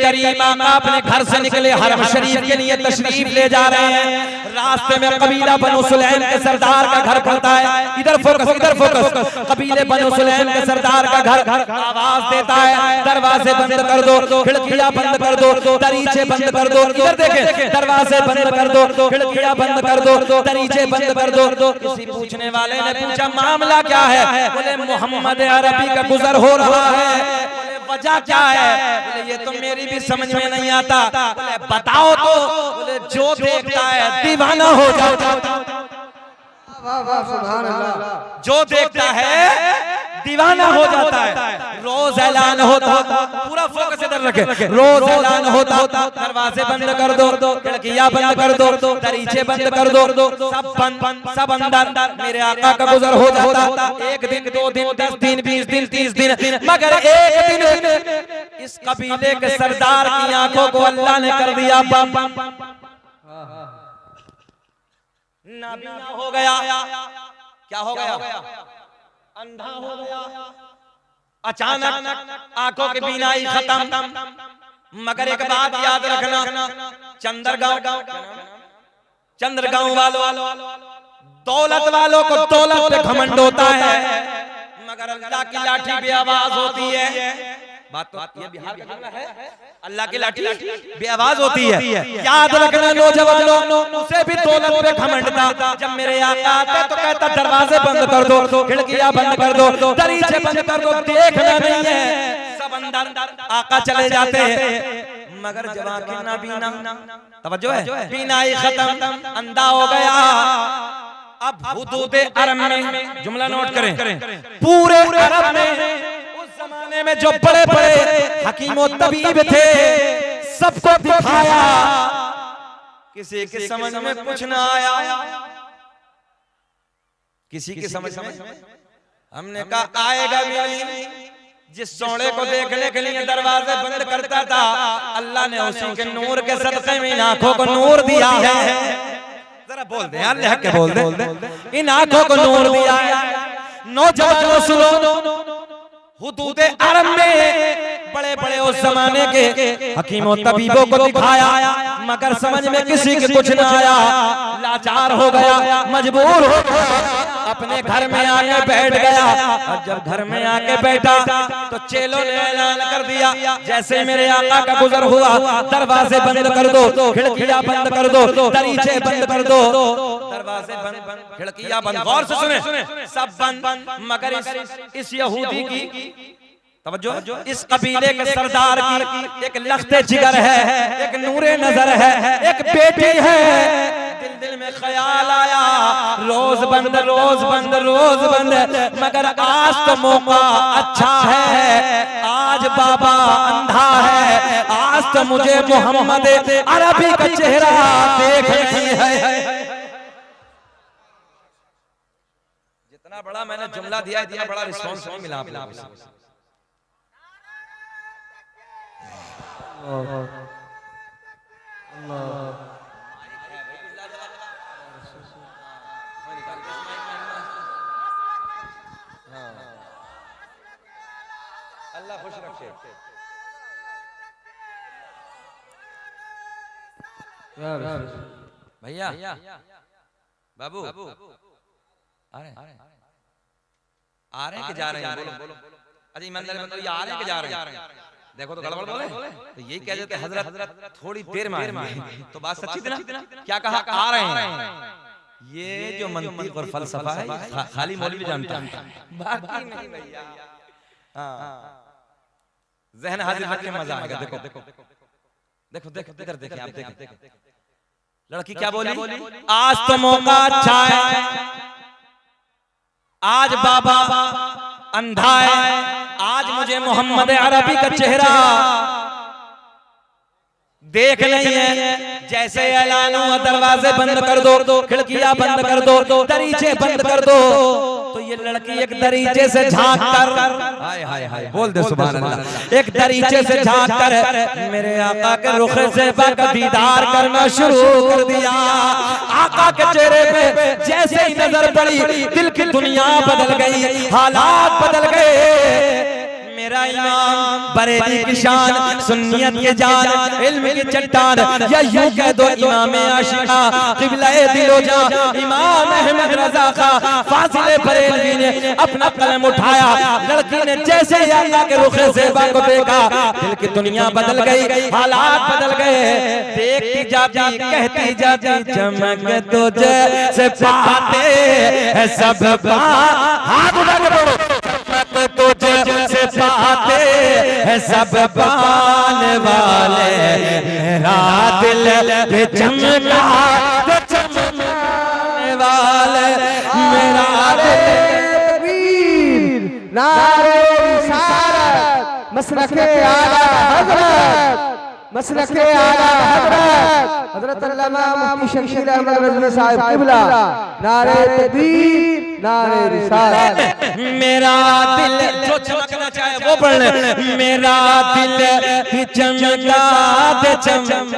करीम आका अपने घर से निकले हरम शरीफ के लिए तशरीफ ले जा रहे हैं। रास्ते में कबीला बनु सुलैम के सरदार का घर पड़ता है। इधर फोकस। कबीले बनु सुलैम के सरदार का घर आवाज देता है, दरवाजे बंद कर दो, खिड़कियां बंद कर दो, दरीचे बंद कर दो। इधर देखें, दरवाजे बंद कर दो, खिड़कियां बंद कर दो, दरीचे बंद कर दो। किसी पूछने वाले ने पूछा मामला क्या है? बोले मोहम्मद अरबी का गुजर हो रहा है। वजह क्या है? बोले ये तो मेरी भी समझ में नहीं आता। बोले बताओ तो। बोले जो देखता है दीवाना हो जाता। जो देखता है दीवाना हो जाता है। रोज ऐलान होता, पूरा फोकस इधर रखे, रोज ऐलान होता, दरवाजे बंद कर दो, खिड़कियां बंद कर दो, दरीचे बंद कर दो, सब बंद, सब अंदर। मेरे आका का गुजर हो जाता। 1 दिन 2 दिन 10 दिन 20 दिन 30 दिन, मगर एक दिन इस कबीले के सरदार की आंखों को अल्लाह ने कर दिया बंद, नाबीना हो गया। क्या हो गया? अंधा हो गया। अचानक आंखों की बीनाई खत्म। मगर एक बात याद रखना, चंद्रगांव वालों, दौलत वालों को दौलत पे घमंड होता है, मगर अल्लाह की लाठी पे आवाज होती है। बात तो ये बिहार का जुमला है, अल्लाह की लाठी बेआवाज होती है। याद रखना नौजवानों, उसे भी दौलत पे घमंड था। जब मेरे आका आते तो कहता दरवाजे बंद कर दो, खिड़कियां बंद कर दो, दरीचे बंद कर दो, देखना नहीं है, सब अंदर। आका चले जाते हैं, मगर जब आंखें ना बीना, तवज्जो है, बीनाई खत्म, अंधा हो गया। अब हुदूद अरब में, जुमला नोट करें, पूरे अरब में जमाने में जो बड़े बड़े हकीम और तबीब थे, सबको दिखाया, किसी के समझ में कुछ ना आया। किसी की समझ में हमने कहा आएगा भी नहीं। जिस सोने को देखने के लिए दरवाजे बंद करता था, अल्लाह ने उसी के नूर के सदक़े में इन आंखों को नूर दिया है। जरा बोल दे यार, लेह के बोल दे, इन आंखों को नूर दिया है। नौजवानों सुनो, हुदूद अरब में बड़े बड़े उस जमाने के हकीमों तबीबों को दिखाया, मगर समझ में किसी के कुछ न आया। लाचार हो गया, मजबूर हो गया, अपने घर में आके बैठ गया। और जब घर में आके बैठा तो चेलों ने ऐलान कर दिया, जैसे मेरे आका का गुजर हुआ, दरवाजे बंद कर दो, खिड़कियां बंद कर दो, दरीचे बंद कर दो, दरवाजे बंद, खिड़कियां बंद। गौर से सुने, सब बंद, मगर इस यहूदी की तवज्जो, इस कबीले के सरदार की एक लख्ते जिगर है, एक नूरे नजर है, एक बेटी है। दिल में ख्याल आया, रोज बंद, रोज बंद, रोज बंद, मगर आज तो मौका अच्छा है, आज बाबा अंधा है, आज तो मुझे मोहम्मद अरबी का चेहरा देखनी है। जितना बड़ा मैंने जुमला दिया, इतना बड़ा रिस्पॉन्स नहीं मिला आपको। अल्लाह खुश रखे। भैया बाबू आ रहे हैं कि जा रहे हैं? बोलो। अजी मंदिर में तो ये आ रहे हैं कि जा रहे हैं? देखो तो गड़बड़ बोले तो यही कह देते हजरत थोड़ी देर में आए, तो बात सच्ची थी ना? क्या कहा? आ रहे हैं। ये जो मंतिक और फलसफा है खाली मौलवी जानता है, बाकी नहीं भैया। ज़हन हाजिर रख के मजा आएगा। देखो देखो देखो इधर देखिए, आप देखिए लड़की क्या बोली, आज तो मौका अच्छा है, आज बाबा अंधा है, आज मुझे मोहम्मद अरबी का चेहरा देख नहीं है। जैसे ऐलान हुआ दरवाजे बंद कर दो, खिड़कियां बंद कर दो, दरीचे बंद कर दो, तो ये लड़की एक दरीचे से झांक कर, हाय हाय हाय बोल दे सुभान अल्लाह, एक दरीचे से झांक कर मेरे आका के रुख से का दीदार करना शुरू कर दिया। आका के चेहरे पे जैसे ही नजर पड़ी, दिल की दुनिया बदल गई, हालात बदल गए। मेरा मेरा इमाम बरेली की शान, सुन्नियत के जान, इल्म की चट्टान, या यूं कह दो इमाम आशिका, क़िबला-ए दिलो जान, इमाम अहमद रज़ा का फाज़िल बरेलवी ने अपना कलम उठाया। लड़की ने जैसे आका के रुखे ज़ेबा को देखा, दिल की दुनिया बदल गई, हालात बदल गए। देखती जाती कहती जाती चमक तुझे से पाते है सब हाथ उठा के बोलो, चमक तुझे से पाते है सब पाने वाले, मेरा दिल भी चमका तो चमकने वाले, मेरा दिल नारे रिसालत मसलके आला हज़रत, मसलके आला हज़रत हज़रत अल्लामा मुफ्ती शकील अहमद रज़वी साहब क़िबला। नारे तकबीर, नारे रिसालत। मेरा दिल जो चमकना चाहे वो पढ़ ले, मेरा दिल भी चमका दे चमक।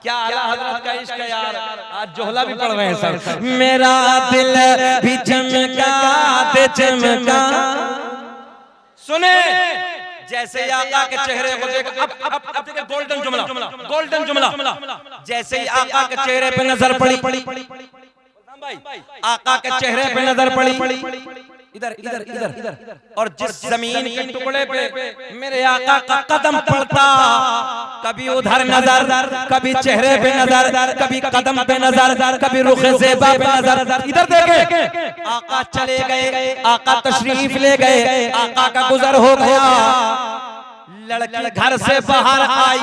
क्या आला हज़रत का इश्क है यार, आज जोहला भी पढ़ रहे हैं सब। मेरा दिल भी चमका दे चमका। सुने जैसे ही आका के चेहरे को देख, अब देखिए गोल्डन जुमला, गोल्डन जुमला। जैसे ही आका के चेहरे पे नजर पड़ी, आका के चेहरे पे नजर पड़ी, इधर इधर इधर, और जिस जमीन के टुकड़े पे मेरे आका का कदम पड़ता, कभी उधर नजर, कभी चेहरे पे नजर, कभी कदम पे नजर, कभी रुखे ज़ेबा पे नजर। इधर देखें, आका चले गए, आका तशरीफ ले गए, आका का गुजर हो गया। लड़की घर से बाहर आई,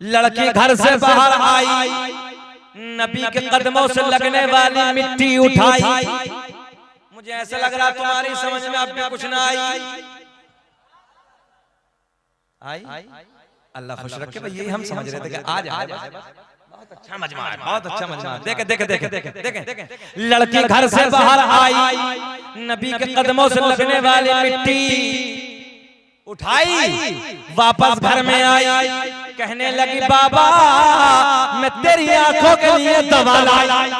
लड़की घर से बाहर आई, नबी के कदमों से लगने वाली मिट्टी उठाई। मुझे ऐसा लग रहा तुम्हारी समझ में अब भी कुछ ना आई। अल्लाह खुश रखे भाई, यही हम समझ रहे थे कि आज बहुत अच्छा मजमा है, बहुत अच्छा मजमा है। देखे देखे देखे देखे देखे, लड़की घर से बाहर आई, नबी के कदमों से लगने वाली मिट्टी उठाई, वापस घर में आई, कहने लगी बाबा मैं तेरी आंखों के लिए दवा लाई।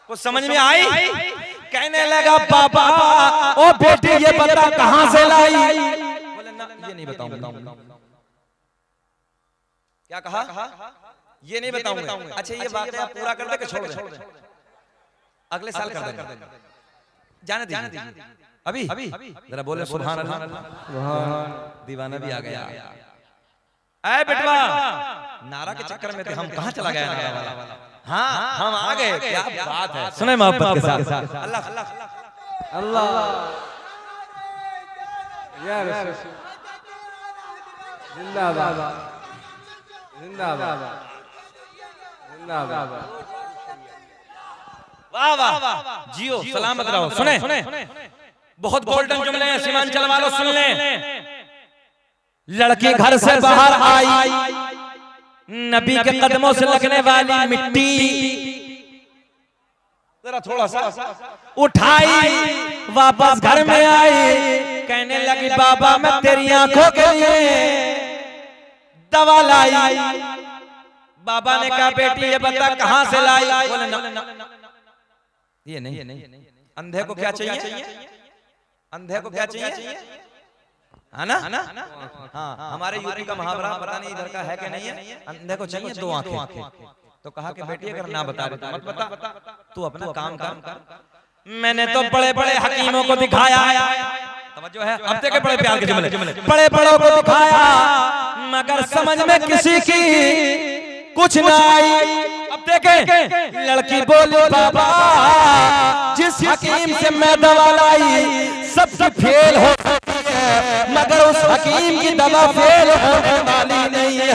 कुछ समझ में आई? कहने लगा बाबा ओ बेटी ये बता कहां से लाई? बोले ना ये नहीं बताऊंगा। क्या कहा? ये नहीं बताऊंगा। अच्छा ये बात आप पूरा कर दे के छोड़ दे, अगले साल कर देंगे, जाने दीजिए। अभी जरा बोले सुभान अल्लाह। दीवाना भी आ गया। ऐ बेटवा, नारा के चक्कर में थे हम, कहां चला गया नारा वाला? हाँ हम आ गए, क्या बात है। सुने मोहब्बत के साथ अल्लाह अल्लाह या रसूल जिंदाबाद, जिंदाबाद, जिंदाबाद। वाह वाह, जियो सलामत रहो। सुने बहुत गोल्डन जुमले हैं, सीमांचल वालों सुन लें। लड़की घर से बाहर आई, नबी के कदमों से लगने वाली मिट्टी जरा थोड़ा सा उठाई, वापस घर में आई, कहने लगी बाबा मैं तेरी आंखों के लिए दवा लाई। बाबा ने कहा बेटी ये बता कहां से लाई? बोले ना ये नहीं। अंधे को क्या चाहिए? अंधे को क्या चाहिए? है ना? हाँ हमारे यूपी का मुहावरा पता नहीं इधर का है कि नहीं है, अंधे को चाहिए दो आंखें। तो कहा कि बेटी अगर ना बता रही तो मत बता, तू अपना काम कर। मैंने तो बड़े बड़े हकीमों को दिखाया, तवज्जो है, अब देखे बड़े प्यार के जुमले, बड़े बड़ों को दिखाया मगर समझ में किसी की कुछ ना आई। अब देखें लड़की बोली बाबा जिस हकीम से मैं दवा लाई सबसे फेल हो सकती है मगर उस हकीम की दवा फेल होने वाली नहीं है।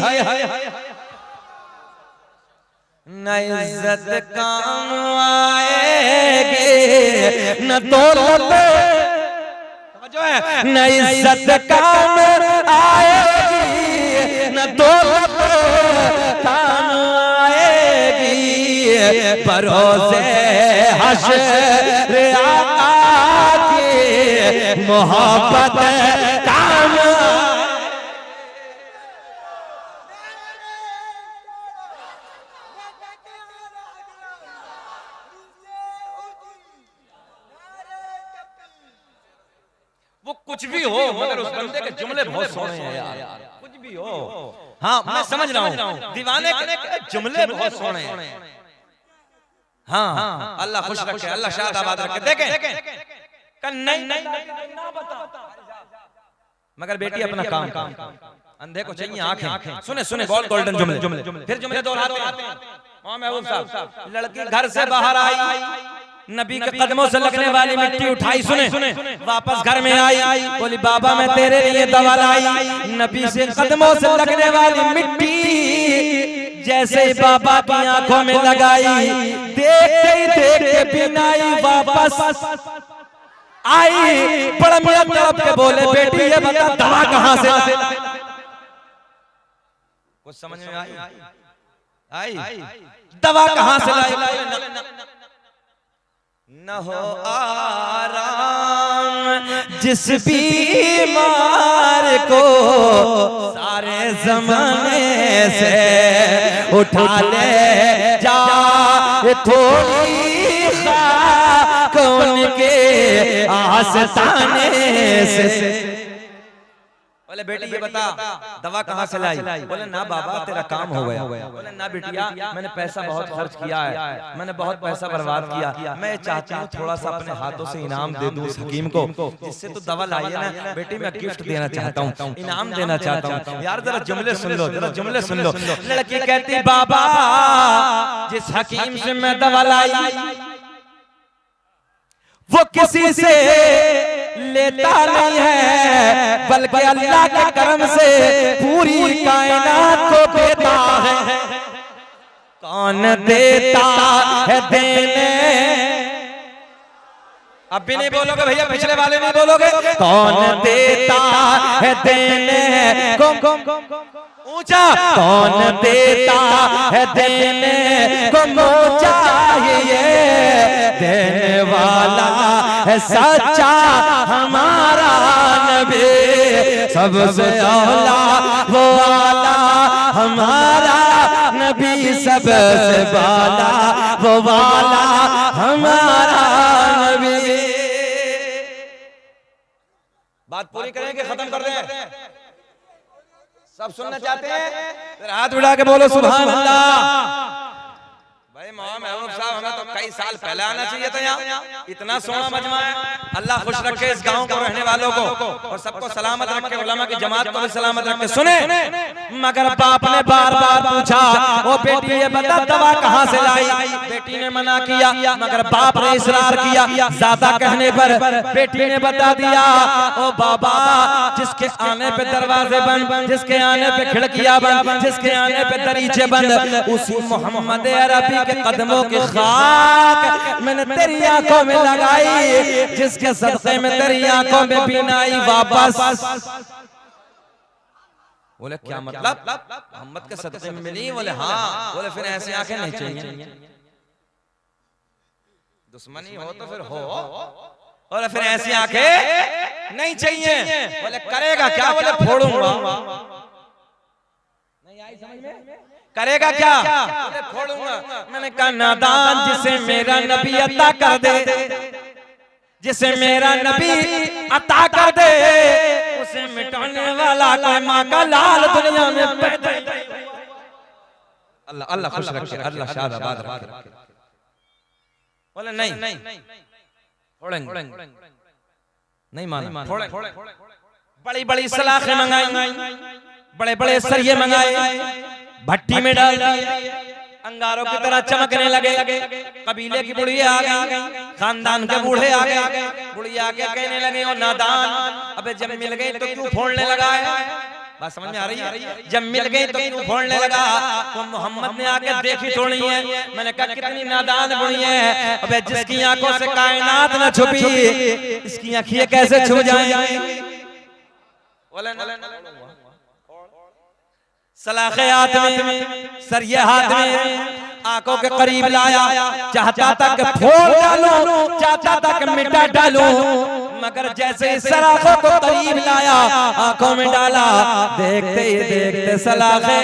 न इज्जत काम आएगी न दौलत, जो है न इज्जत काम आएगी न दौलत काम आएगी, परोसे हश्र आका की मोहब्बत काम। बंदे के जुमले बहुत सोने हैं यार, कुछ भी हो। हाँ मैं समझ रहा हूँ, दीवाने के जुमले बहुत सोने हैं। हाँ अल्लाह खुश रखे, अल्लाह शाद आबाद रखे। देखें नहीं ना बता, मगर बेटी अपना काम, अंधे को चाहिए आंखें। सुने सुने बहुत गोल्डन जुमले, फिर जुमले दोहराते हैं। महबूब साहब, लड़की घर से बाहर आई, नबी के कदमों से लगने वाली मिट्टी उठाई, सुने वापस घर में आई, बोली बाबा मैं तेरे लिए दवा लाई। नबी से कदमों से लगने वाली मिट्टी जैसे ही बाबा की आंखों में लगाई, देखते ही देखते बिनाई वापस आई। बड़ा मियां तड़प के बोले बेटी ये बता दवा कहां से लाई? कुछ समझ में आई? दवा कहां से लाई? न हो आराम जिस बीमार को सारे जमाने से उठा ले जा, थोड़ी कौन के आस्ताने से। बोले बेटी ये बता दवा कहाँ से लाई? बोले ना बाबा तेरा काम हो गया। बोले ना बेटिया मैंने पैसा बहुत खर्च किया है, मैंने बहुत पैसा बर्बाद किया, मैं चाहती हूँ थोड़ा सा अपने हाथों से इनाम दे दूं उस हकीम को जिससे तो दवा लाई है ना। बेटी मैं गिफ्ट देना चाहता हूँ, इनाम देना चाहता हूँ। यार जरा जुमले सुन लो, जरा जुमले सुन लो। लड़की कहती बाबा जिस हकीम से मैं दवा लाई वो किसी से लेता नहीं है, बल्कि अल्लाह के करम से पूरी कायनात को देता है। कौन देता है देने? अब भी नहीं बोलोगे भैया, पिछले वाले नहीं बोलोगे। कौन देता है देने को ऊंचा? कौन देता है देने को चाहिए? देने वाला है सच्चा हमारा नबी, सबसे औला वो वाला हमारा नबी, सबसे वाला वो वाला हमारा नबी। बात पूरी करेंगे, खत्म कर दें? सब सुनना चाहते हैं? हाथ उठा के बोलो सुभान अल्लाह। भाई महबूब साहब हमें तो कई साल पहले आना चाहिए था यहाँ। इतना सोना मजमा है। अल्लाह खुश रखे इस गांव को, रहने वालों को, और सबको सलामत रखे, उलमा की जमात को भी सलामत रखे। सुने मगर बाप ने बार बार पूछा ओ बेटी ये बता दवा कहाँ से लाई? बेटी ने मना किया, मगर बाप ने इसरार किया। ज्यादा कहने पर बेटी ने बता दिया ओ बाबा जिसके आने पे दरवाजे बंद, जिसके आने पे खिड़कियां बंद, जिसके आने पे दरीचे बंद, उसी मोहम्मद अरबी के कदमों की खाक मैंने तेरी आंखों में लगाई, जिसके सदक़े में तेरी आंखों में बीनाई वापस। बोले क्या मतलब? मोहम्मद के सदक़े में मिली? बोले हाँ। बोले फिर ऐसी आंखें नहीं चाहिए, दुश्मनी हो तो फिर हो, बोले फिर ऐसी आंखें नहीं चाहिए। बोले करेगा क्या? बोले फोड़ूंगा। नहीं आई समझ में? करेगा क्या? बोले फोड़ूंगा। मैंने कहा नादान जिसे मेरा नबी अता कर दे, जिसे मेरा नबी अता कर दे, उसे मिटाने वाला कोई माँ का लाल दुनिया में पैदा। अल्लाह अल्लाह खुश रखे, अल्लाह शाद आबाद रखे। बोले नहीं फोड़ेंगे, नहीं माना, फोड़ेंगे। बड़ी बड़ी सलाखें मंगाई, बड़े बड़े सरिये मंगाए, भट्टी में डाल दिए, अंगारों की तरह चमकने लगे। कबीले की बुढ़िया आ गई, खानदान के बूढ़े आ गए। बुढ़िया आके कहने लगे ओ नादान, अबे जब मिल गई तो क्यों फोड़ने लगा है? बात समझ में आ रही है? जब मिल गई तो क्यों फोड़ने लगा? तो मोहम्मद ने आके देखी थोड़ी है। मैंने कहा कितनी नादान बुढ़ी है, अबे जिसकी आंखों से कायनात न छुपी, इसकी आंखें कैसे छुप जाएंगी? सलाखे हाथ में, सरिये हाथ में, आंखों के करीब लाया, चाहता था कि फोड़ डालूं, चाहता था कि मिटा डालूं, मगर जैसे ही सलाखों को करीब लाया, आंखों में डाला, देखते ही देखते सलाखे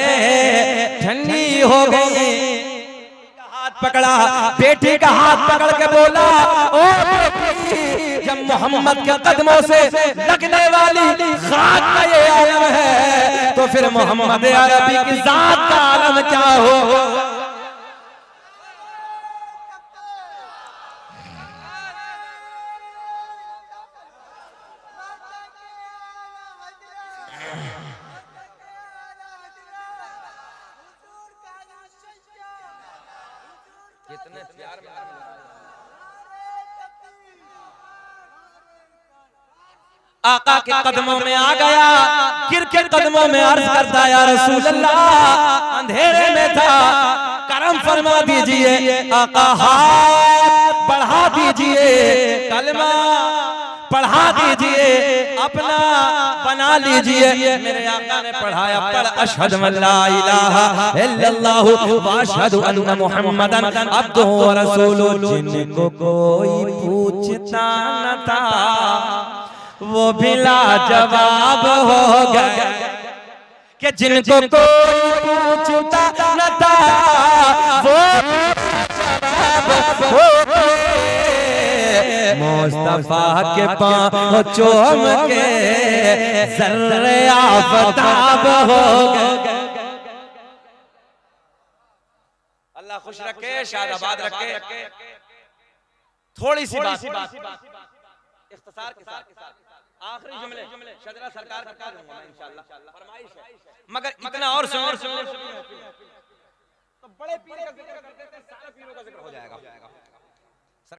ठंडी हो गई। हाथ पकड़ा, बेटी का हाथ पकड़ के बोला ओ बेटी जब मोहम्मद के कदमों से लगने वाली खाक का ये आलम है तो फिर मोहम्मद अरबी की जात का आलम क्या हो। कितने प्यार में आका के कदमों में आ गया, गिर के कदमों में अर्ज करता या रसूल अल्लाह अंधेरे में था, करम फरमा दीजिए आका, हाथ बढ़ा दीजिए, कलमा पढ़ा दीजिए, अपना बना लीजिए। मेरे आका ने पढ़ाया, पढ़ अशहदु अल्ला इलाहा इल्लल्लाहु व अशहदु अन्ना मुहम्मदन अब्दुहु व रसूलुहु। जिनको कोई पूछता न था वो भी लाजवाब हो गए, कि जिनको कोई पूछता न था वो लाजवाब हो गए। मुस्तफा के पांव चूम के ज़र्रे आफताब हो गए। अल्लाह खुश रखे, शादाबाद रखे। थोड़ी सी बात इख्तिसार के साथ आखिरी जुमले शजरा सरकार का कर लूंगा मैं इंशाअल्लाह, फरमाइश है, मगर इतना और सुनो तो बड़े पीर का जिक्र करते हैं, सारे पीरों का जिक्र हो जाएगा।